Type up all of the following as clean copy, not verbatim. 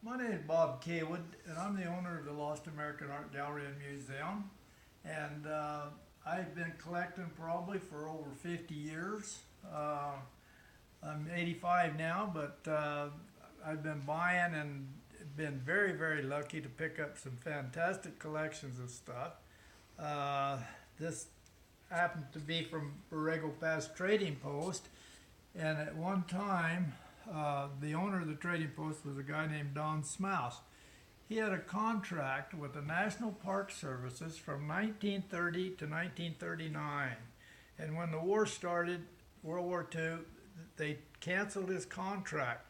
My name is Bob Caywood, and I'm the owner of the Lost American Art Gallery and Museum. And I've been collecting probably for over 50 years. I'm 85 now, but I've been buying and been very, very lucky to pick up some fantastic collections of stuff. This happened to be from Borrego Pass Trading Post, and at one time, the owner of the trading post was a guy named Don Smouse. He had a contract with the National Park Services from 1930 to 1939. And when the war started, World War II, they canceled his contract.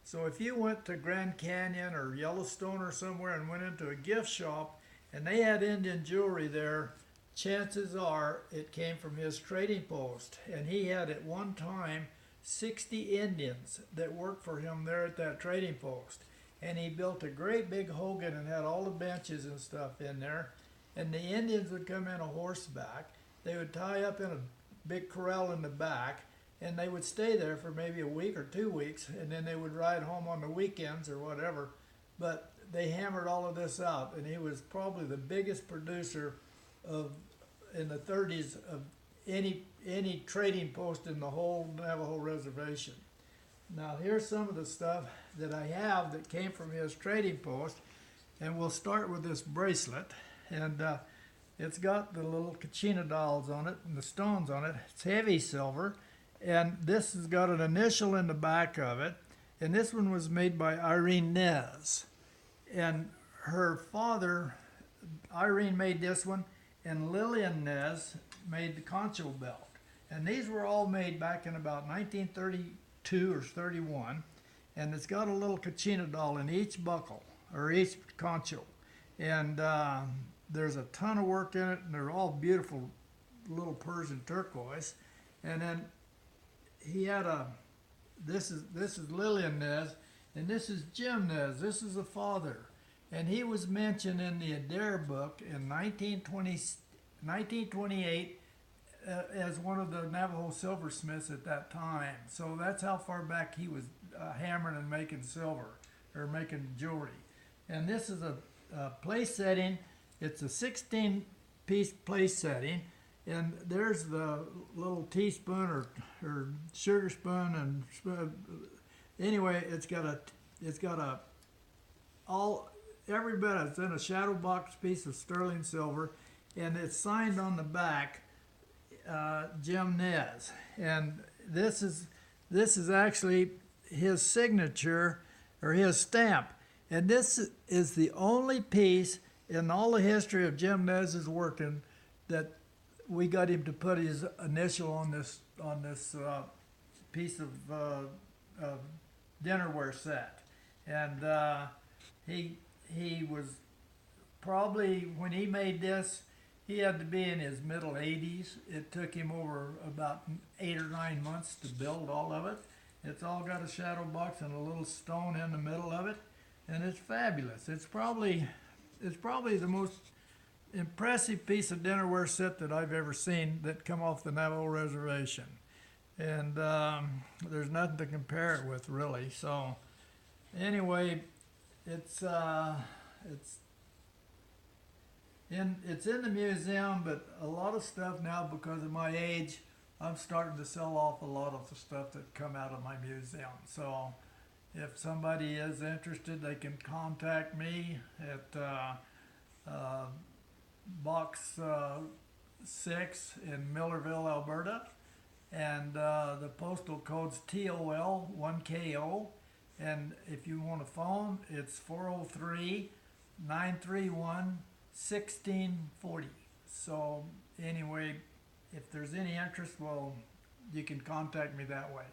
So if you went to Grand Canyon or Yellowstone or somewhere and went into a gift shop and they had Indian jewelry there, chances are it came from his trading post. And he had at one time 60 Indians that worked for him there at that trading post. And he built a great big hogan and had all the benches and stuff in there. And the Indians would come in a horseback. They would tie up in a big corral in the back, and they would stay there for maybe a week or 2 weeks, and then they would ride home on the weekends or whatever. But they hammered all of this out, and he was probably the biggest producer of in the 30s of any trading post in the whole Navajo reservation. Now here's some of the stuff that I have that came from his trading post, and we'll start with this bracelet, and it's got the little Kachina dolls on it and the stones on it. It's heavy silver, and this has got an initial in the back of it, and this one was made by Irene Nez, and her father, Irene, made this one, and Lillian Nez made the concho belt. And these were all made back in about 1932 or 31. And it's got a little Kachina doll in each buckle, or each concho. And there's a ton of work in it, and they're all beautiful little Persian turquoise. And then he had this is Lillian Nez, and this is Jim Nez. This is the father. And he was mentioned in the Adair book in 1928 as one of the Navajo silversmiths at that time. So that's how far back he was hammering and making silver, or making jewelry. And this is a place setting. It's a 16-piece place setting. And there's the little teaspoon or sugar spoon and spoon. Anyway, it's got a every bit. It's in a shadow box piece of sterling silver, and it's signed on the back, Jim Nez. And this is actually his signature, or his stamp. And this is the only piece in all the history of Jim Nez's working that we got him to put his initial on this piece of dinnerware set. And he was probably, when he made this, he had to be in his middle 80s. It took him over about 8 or 9 months to build all of it. It's all got a shadow box and a little stone in the middle of it, and it's fabulous. It's probably the most impressive piece of dinnerware set that I've ever seen that come off the Navajo reservation. And there's nothing to compare it with, really. So anyway, it's in the museum, but a lot of stuff now, because of my age, I'm starting to sell off a lot of the stuff that come out of my museum. So if somebody is interested, they can contact me at Box 6 in Millerville, Alberta. And the postal code's TOL 1KO. And if you want a phone, it's 403-931-1640. So anyway, if there's any interest, well, you can contact me that way.